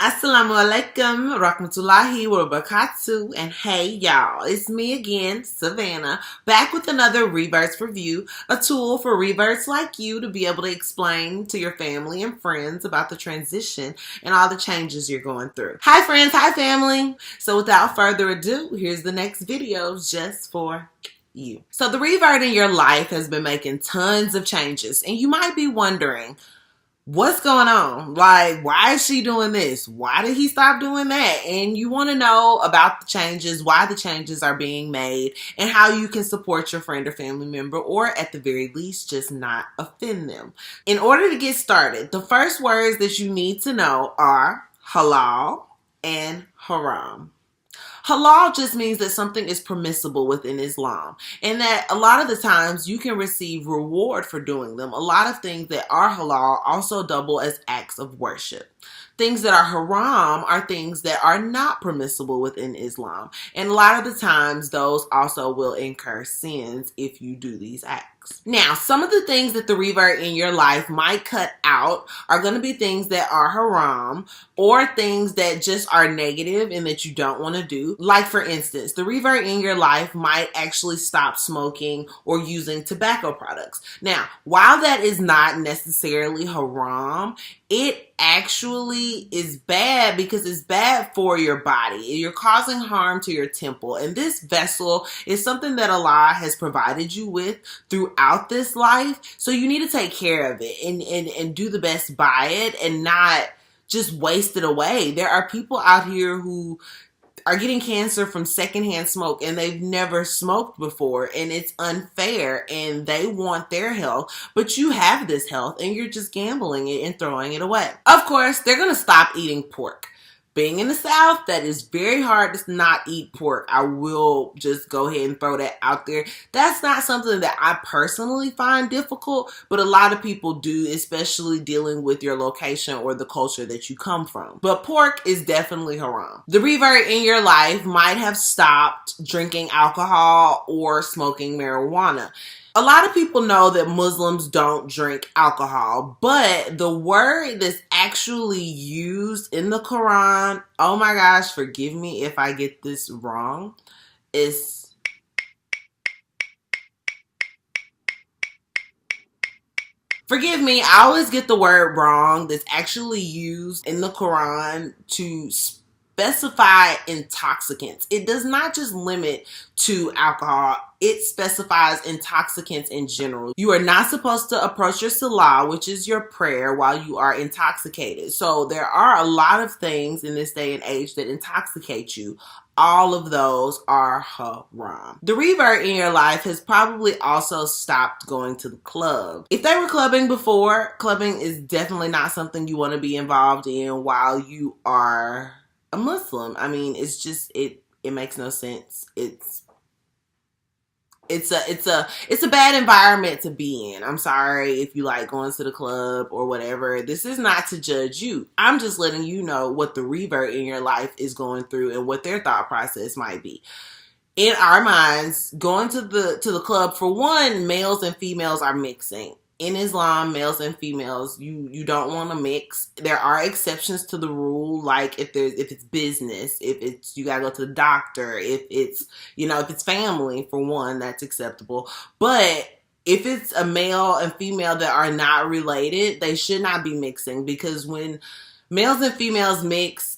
Assalamu alaikum, rahmatullahi wa barakatuh, and hey y'all, it's me again, Savannah, back with another Revert's Review, a tool for reverts like you to be able to explain to your family and friends about the transition and all the changes you're going through. Hi friends, hi family. So without further ado, here's the next video just for you. So the revert in your life has been making tons of changes, and you might be wondering, what's going on? Like, why is she doing this? Why did he stop doing that? And you want to know about the changes, why the changes are being made, and how you can support your friend or family member, or at the very least, just not offend them. In order to get started, the first words that you need to know are halal and haram. Halal just means that something is permissible within Islam, and that a lot of the times you can receive reward for doing them. A lot of things that are halal also double as acts of worship. Things that are haram are things that are not permissible within Islam, and a lot of the times those also will incur sins if you do these acts. Now, some of the things that the revert in your life might cut out are going to be things that are haram, or things that just are negative and that you don't want to do. Like, for instance, the revert in your life might actually stop smoking or using tobacco products. Now, while that is not necessarily haram, it actually is bad because it's bad for your body. You're causing harm to your temple. And this vessel is something that Allah has provided you with throughout this life. So you need to take care of it and do the best by it and not just waste it away. There are people out here who are getting cancer from secondhand smoke and they've never smoked before, and it's unfair, and they want their health, but you have this health and you're just gambling it and throwing it away. Of course, they're going to stop eating pork. Being in the South, that is very hard to not eat pork. I will just go ahead and throw that out there. That's not something that I personally find difficult, but a lot of people do, especially dealing with your location or the culture that you come from. But pork is definitely haram. The revert in your life might have stopped drinking alcohol or smoking marijuana. A lot of people know that Muslims don't drink alcohol, but the word that's actually used in the Quran, oh my gosh, forgive me if I get this wrong, is forgive me, I always get the word wrong that's actually used in the Quran to specify intoxicants. It does not just limit to alcohol. It specifies intoxicants in general. You are not supposed to approach your salah, which is your prayer, while you are intoxicated. So there are a lot of things in this day and age that intoxicate you. All of those are haram. The revert in your life has probably also stopped going to the club. If they were clubbing before, clubbing is definitely not something you want to be involved in while you are a Muslim. I mean, it's just, it makes no sense. It's a bad environment to be in. I'm sorry if you like going to the club or whatever. This is not to judge you. I'm just letting you know what the revert in your life is going through and what their thought process might be. In our minds, going to the club, for one, males and females are mixing. In Islam, males and females, you don't want to mix. There are exceptions to the rule, like if it's business, if it's you gotta go to the doctor, if it's family, for one, that's acceptable. But if it's a male and female that are not related, they should not be mixing, because when males and females mix,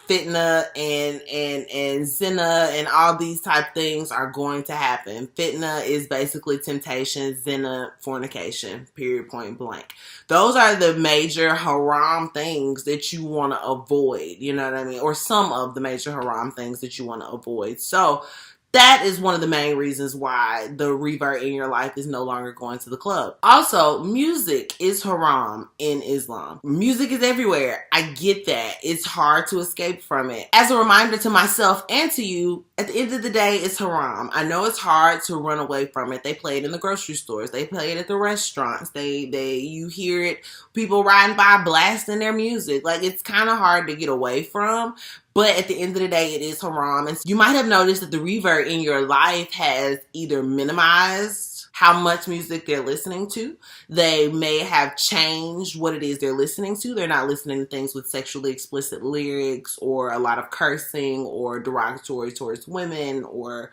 fitna and zina and all these type things are going to happen. Fitna is basically temptation, zina, fornication, period, point blank. Those are the major haram things that you want to avoid, you know what I mean? Or some of the major haram things that you want to avoid. So that is one of the main reasons why the revert in your life is no longer going to the club. Also, music is haram in Islam. Music is everywhere. I get that. It's hard to escape from it. As a reminder to myself and to you, at the end of the day, it's haram. I know it's hard to run away from it. They play it in the grocery stores. They play it at the restaurants. You hear it, people riding by blasting their music. Like, it's kind of hard to get away from. But at the end of the day, it is haram. And you might have noticed that the revert in your life has either minimized how much music they're listening to. They may have changed what it is they're listening to. They're not listening to things with sexually explicit lyrics or a lot of cursing or derogatory towards women or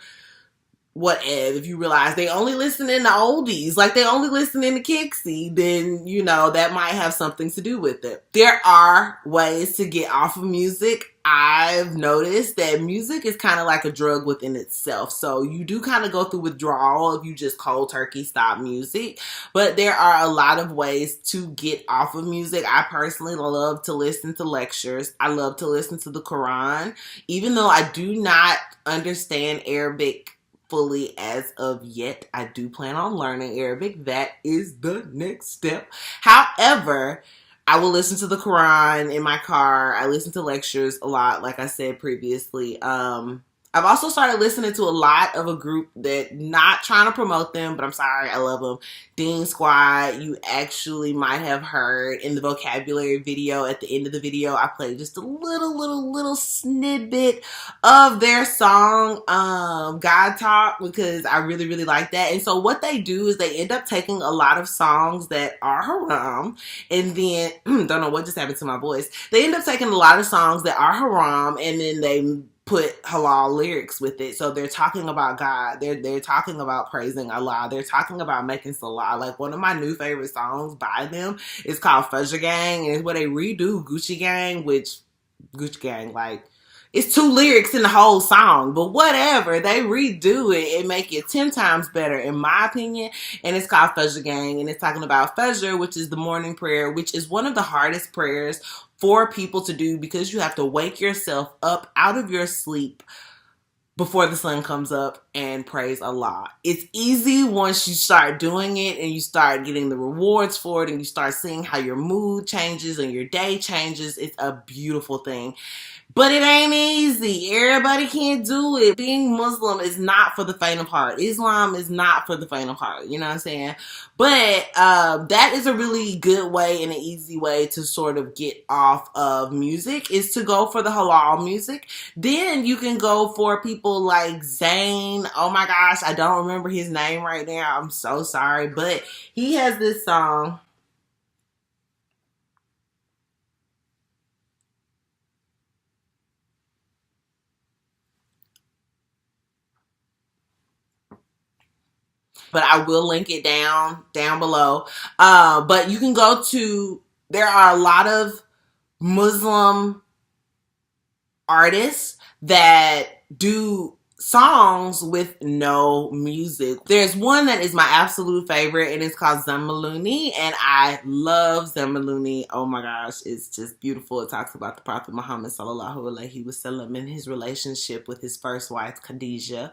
whatever. If you realize they only listening to oldies, like they only listening to Kixie, then you know that might have something to do with it. There are ways to get off of music. I've noticed that music is kind of like a drug within itself. So you do kind of go through withdrawal if you just cold turkey stop music. But there are a lot of ways to get off of music. I personally love to listen to lectures. I love to listen to the Quran. Even though I do not understand Arabic fully as of yet, I do plan on learning Arabic. That is the next step. However, I will listen to the Quran in my car. I listen to lectures a lot, like I said previously. I've also started listening to a lot of a group that, not trying to promote them, but I'm sorry, I love them. Dean Squad. You actually might have heard in the vocabulary video, at the end of the video, I played just a little snippet of their song, God Talk, because I really like that. And so what they do is they end up taking a lot of songs that are haram, and then, don't know what just happened to my voice. They end up taking a lot of songs that are haram, and then they put halal lyrics with it. So they're talking about God. They're talking about praising Allah. They're talking about making salah. Like, one of my new favorite songs by them is called Fajr Gang, and it's where they redo Gucci Gang, which Gucci Gang, like, it's 2 lyrics in the whole song, but whatever. They redo it and make it 10 times better, in my opinion. And it's called Fajr Gang, and it's talking about Fajr, which is the morning prayer, which is one of the hardest prayers for people to do, because you have to wake yourself up out of your sleep before the sun comes up and praise Allah. It's easy once you start doing it and you start getting the rewards for it and you start seeing how your mood changes and your day changes. It's a beautiful thing. But it ain't easy. Everybody can't do it. Being Muslim is not for the faint of heart. Islam is not for the faint of heart. You know what I'm saying? But that is a really good way and an easy way to sort of get off of music, is to go for the halal music. Then you can go for people like Zayn. Oh my gosh, I don't remember his name right now. I'm so sorry. But he has this song. But I will link it down below. But you can go to, there are a lot of Muslim artists that do songs with no music. There's one that is my absolute favorite, and it's called Zamilooni, and I love Zamilooni. Oh my gosh, it's just beautiful. It talks about the Prophet Muhammad sallallahu alaihi wasallam and his relationship with his first wife, Khadijah.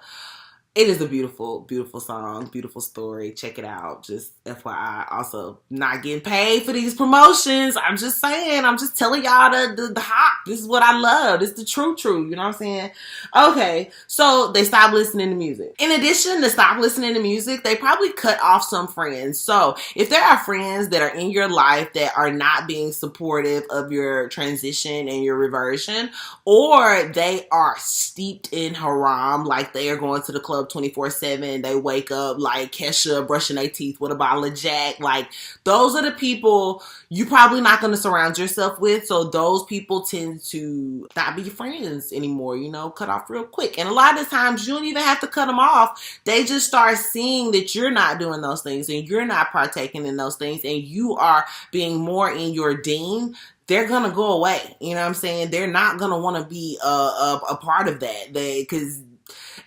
It is a beautiful, beautiful song, beautiful story. Check it out. Just FYI. Also, not getting paid for these promotions. I'm just saying. I'm just telling y'all the hop. This is what I love. This is the true. You know what I'm saying? Okay, so they stopped listening to music. In addition to stop listening to music, they probably cut off some friends. So if there are friends that are in your life that are not being supportive of your transition and your reversion, or they are steeped in haram, like they are going to the club 24/7, they wake up like Kesha brushing their teeth with a bottle of Jack, like those are the people you probably not going to surround yourself with. So those people tend to not be your friends anymore, you know, cut off real quick. And a lot of times you don't even have to cut them off. They just start seeing that you're not doing those things and you're not partaking in those things and you are being more in your deen. They're gonna go away. You know what I'm saying? They're not gonna want to be a part of that. Because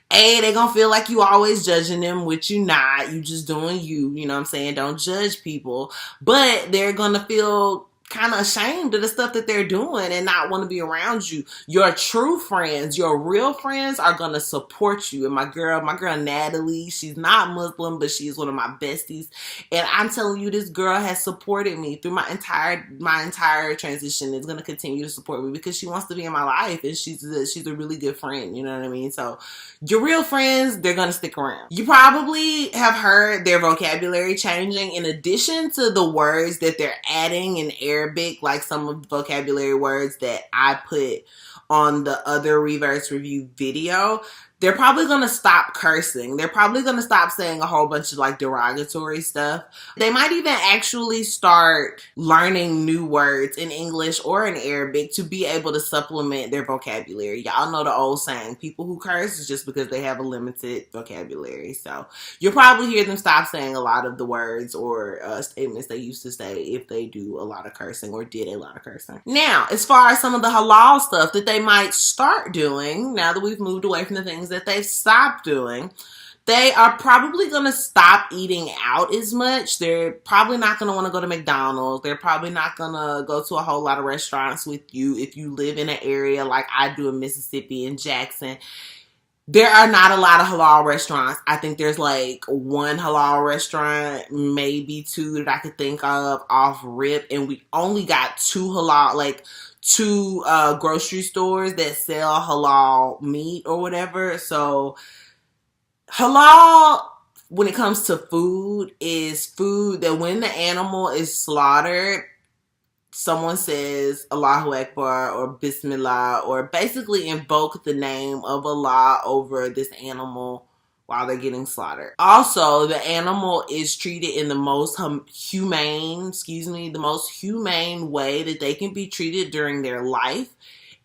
they're gonna feel like you always judging them, which you not. You just doing you. You know what I'm saying? Don't judge people. But they're gonna feel kind of ashamed of the stuff that they're doing and not want to be around you. Your true friends, your real friends are going to support you. And my girl Natalie, she's not Muslim, but she's one of my besties. And I'm telling you, this girl has supported me through my entire transition. Is going to continue to support me because she wants to be in my life and she's a really good friend. You know what I mean? So your real friends, they're going to stick around. You probably have heard their vocabulary changing in addition to the words that they're adding in Arabic, like some of the vocabulary words that I put on the other Reverse Revue video. they're probably going to stop cursing. They're probably going to stop saying a whole bunch of like derogatory stuff. They might even actually start learning new words in English or in Arabic to be able to supplement their vocabulary. Y'all know the old saying, people who curse is just because they have a limited vocabulary. So you'll probably hear them stop saying a lot of the words or statements they used to say if they do a lot of cursing or did a lot of cursing. Now, as far as some of the halal stuff that they might start doing, now that we've moved away from the things that they've stopped doing, they are probably going to stop eating out as much. They're probably not going to want to go to McDonald's. They're probably not going to go to a whole lot of restaurants with you. If you live in an area like I do in Mississippi and Jackson, there are not a lot of halal restaurants. I think there's like one halal restaurant, maybe two that I could think of off rip. And we only got two grocery stores that sell halal meat or whatever. So halal, when it comes to food, is food that when the animal is slaughtered, someone says Allahu Akbar or Bismillah or basically invoke the name of Allah over this animal while they're getting slaughtered. Also, the animal is treated in the most humane way that they can be treated during their life.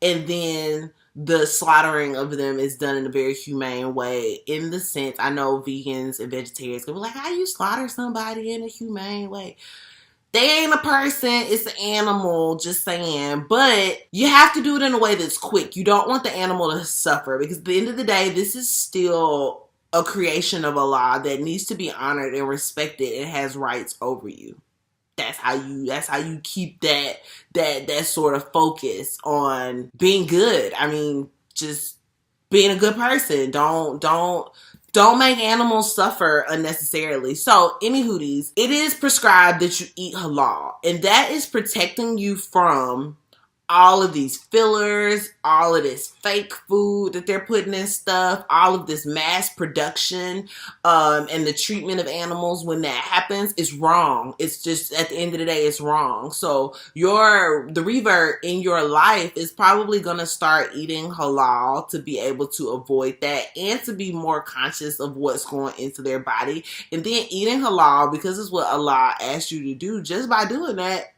And then the slaughtering of them is done in a very humane way. In the sense, I know vegans and vegetarians can be like, how you slaughter somebody in a humane way? They ain't a person, it's an animal, just saying. But you have to do it in a way that's quick. You don't want the animal to suffer, because at the end of the day, this is still a creation of Allah that needs to be honored and respected and has rights over you. That's how you keep that sort of focus on being good. I mean, just being a good person. Don't make animals suffer unnecessarily. So, anywhoodies, it is prescribed that you eat halal, and that is protecting you from all of these fillers, all of this fake food that they're putting in stuff, all of this mass production, and the treatment of animals when that happens is wrong. It's just, at the end of the day, it's wrong. So the revert in your life is probably going to start eating halal to be able to avoid that and to be more conscious of what's going into their body. And then eating halal, because it's what Allah asked you to do, just by doing that,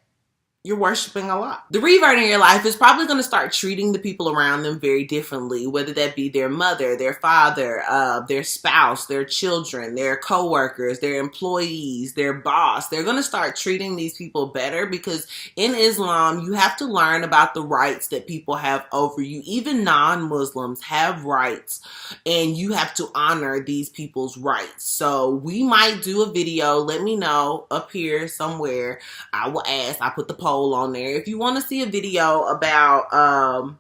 you're worshiping Allah. The revert in your life is probably going to start treating the people around them very differently, whether that be their mother, their father, their spouse, their children, their co-workers, their employees, their boss. They're going to start treating these people better, because in Islam, you have to learn about the rights that people have over you. Even non-Muslims have rights, and you have to honor these people's rights. So we might do a video. Let me know up here somewhere. I will ask. I put the poll on there. If you want to see a video about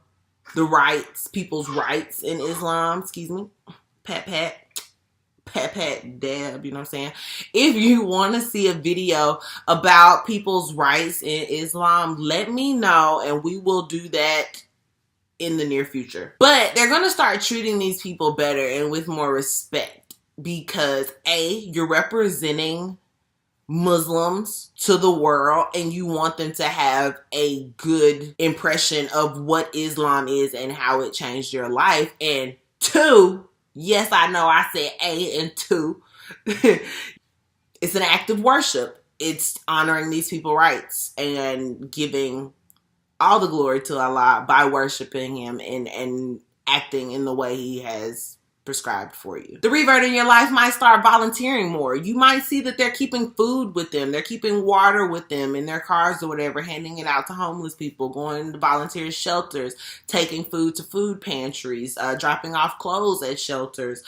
the rights, people's rights in Islam, excuse me, pat, dab, you know what I'm saying? If you want to see a video about people's rights in Islam, let me know, and we will do that in the near future. But they're going to start treating these people better and with more respect, because A, you're representing Muslims to the world, and you want them to have a good impression of what Islam is and how it changed your life. And two, yes, I know I said A and two, it's an act of worship. It's honoring these people's rights and giving all the glory to Allah by worshiping Him and acting in the way He has prescribed for you. The revert in your life might start volunteering more. You might see that they're keeping food with them. They're keeping water with them in their cars or whatever, handing it out to homeless people, going to volunteer shelters, taking food to food pantries, dropping off clothes at shelters,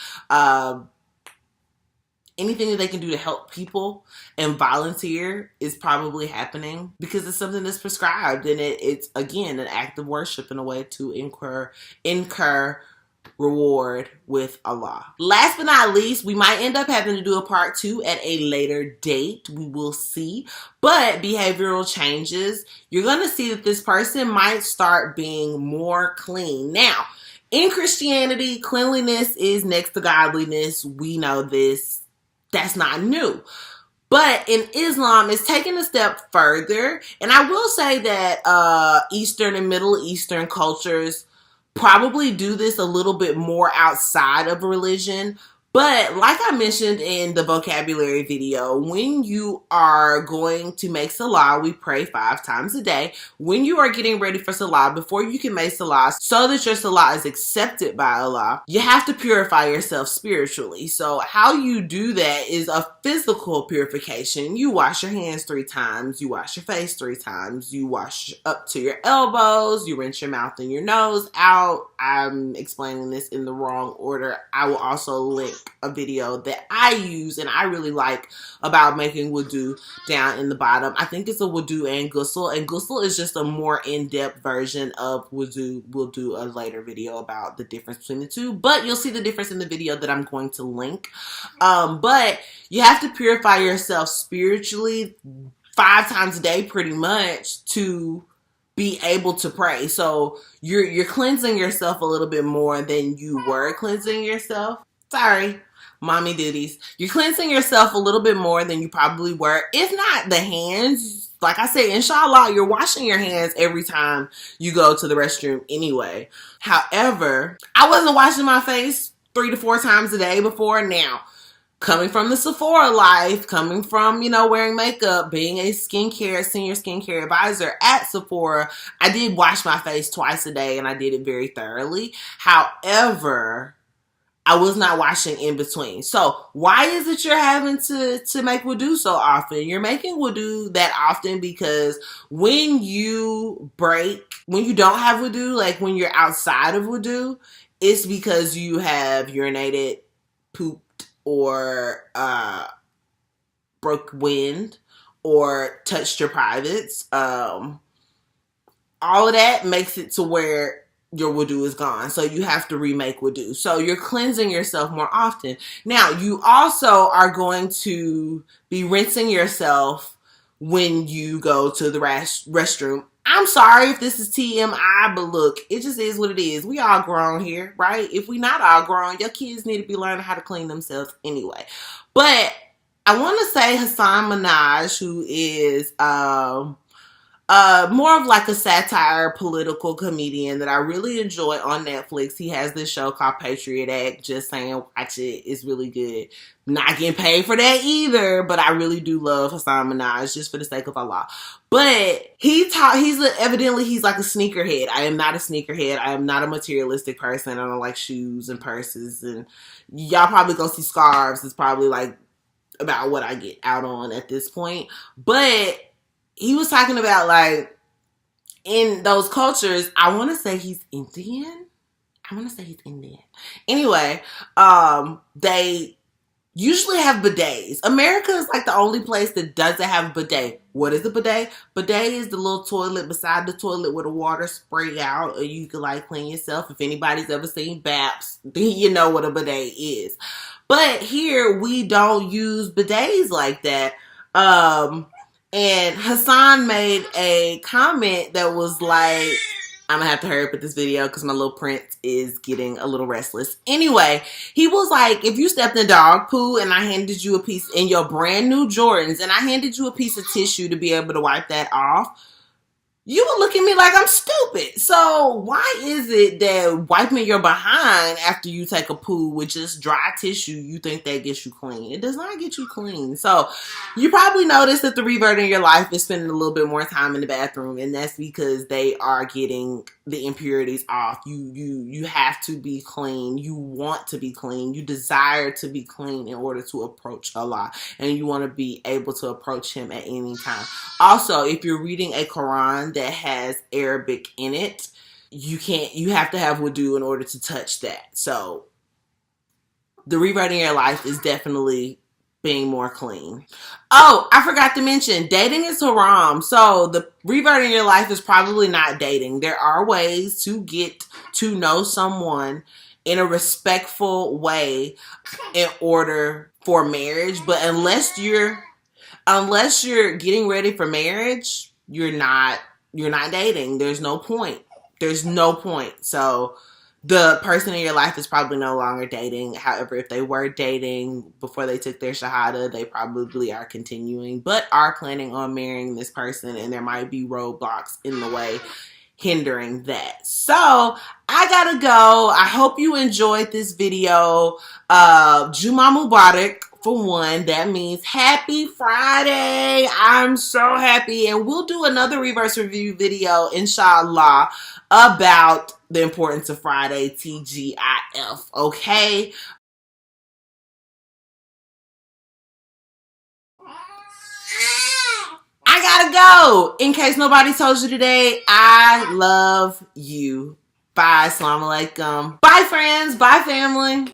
anything that they can do to help people and volunteer is probably happening, because it's something that's prescribed, and it's again an act of worship in a way to incur reward with Allah. Last but not least, we might end up having to do a part 2 at a later date. We will see. But behavioral changes, you're going to see that this person might start being more clean. Now, in Christianity, cleanliness is next to godliness. We know this. That's not new. But in Islam, it's taken a step further. And I will say that Eastern and Middle Eastern cultures probably do this a little bit more outside of religion. But like I mentioned in the vocabulary video, when you are going to make salah, we pray 5 times a day. When you are getting ready for salah, before you can make salah, so that your salah is accepted by Allah, you have to purify yourself spiritually. So how you do that is a physical purification. You wash your hands 3 times, you wash your face 3 times, you wash up to your elbows, you rinse your mouth and your nose out. I'm explaining this in the wrong order. I will also link a video that I use and I really like about making wudu down in the bottom. I think it's a wudu and ghusl, and ghusl is just a more in-depth version of wudu. We'll do a later video about the difference between the two, but you'll see the difference in the video that I'm going to link. But you have to purify yourself spiritually 5 times a day pretty much to be able to pray. So you're cleansing yourself a little bit more than you were cleansing yourself. Sorry, mommy duties. You're cleansing yourself a little bit more than you probably were. If not the hands, like I said, inshallah, you're washing your hands every time you go to the restroom anyway. However, I wasn't washing my face 3 to 4 times a day before. Now, coming from the Sephora life, coming from, wearing makeup, being a senior skincare advisor at Sephora, I did wash my face twice a day and I did it very thoroughly. However, I was not washing in between. So why is it you're having to make wudu so often? You're making wudu that often because when you don't have wudu, like when you're outside of wudu, it's because you have urinated, pooped, or broke wind, or touched your privates. All of that makes it to where your wudu is gone. So you have to remake wudu. So you're cleansing yourself more often. Now, you also are going to be rinsing yourself when you go to the restroom. I'm sorry if this is TMI, but look, it just is what it is. We all grown here, right? If we not all grown, your kids need to be learning how to clean themselves anyway. But I want to say Hassan Minhaj, who is more of like a satire political comedian that I really enjoy on Netflix. He has this show called Patriot Act. Just saying, watch it. It's really good. Not getting paid for that either, but I really do love Hassan Minhaj just for the sake of Allah. But evidently he's like a sneakerhead. I am not a sneakerhead. I am not a materialistic person. I don't like shoes and purses, and y'all probably gonna see scarves. It's probably like about what I get out on at this point. But he was talking about, like, in those cultures, I want to say he's Indian. Anyway, they usually have bidets. America is like the only place that doesn't have a bidet. What is a bidet? Bidet is the little toilet beside the toilet where the water spray out, or you can like clean yourself. If anybody's ever seen BAPS, then you know what a bidet is. But here we don't use bidets like that. And Hassan made a comment that was like, I'm gonna have to hurry up with this video because my little prince is getting a little restless. Anyway, he was like, if you stepped in dog poo and I handed you a piece in your brand new Jordans and I handed you a piece of tissue to be able to wipe that off, you would look at me like I'm stupid. So why is it that wiping your behind after you take a poo with just dry tissue, you think that gets you clean? It does not get you clean. So you probably noticed that the revert in your life is spending a little bit more time in the bathroom, and that's because they are getting the impurities off. You have to be clean. You want to be clean. You desire to be clean in order to approach Allah, and you want to be able to approach Him at any time. Also, if you're reading a Quran that has Arabic in it, you have to have wudu in order to touch that. So the rewriting your life is definitely being more clean. Oh, I forgot to mention, dating is haram. So the reverting your life is probably not dating. There are ways to get to know someone in a respectful way in order for marriage. But unless you're getting ready for marriage, you're not dating. There's no point. So the person in your life is probably no longer dating. However, if they were dating before they took their shahada, they probably are continuing, but are planning on marrying this person, and there might be roadblocks in the way hindering that. So I I gotta go. I hope you enjoyed this video. Juma Mubarak. For one, that means happy Friday. I'm so happy. And we'll do another reverse review video, inshallah, about the importance of Friday, TGIF. Okay? I gotta go. In case nobody told you today, I love you. Bye. Assalamu alaikum. Bye, friends. Bye, family.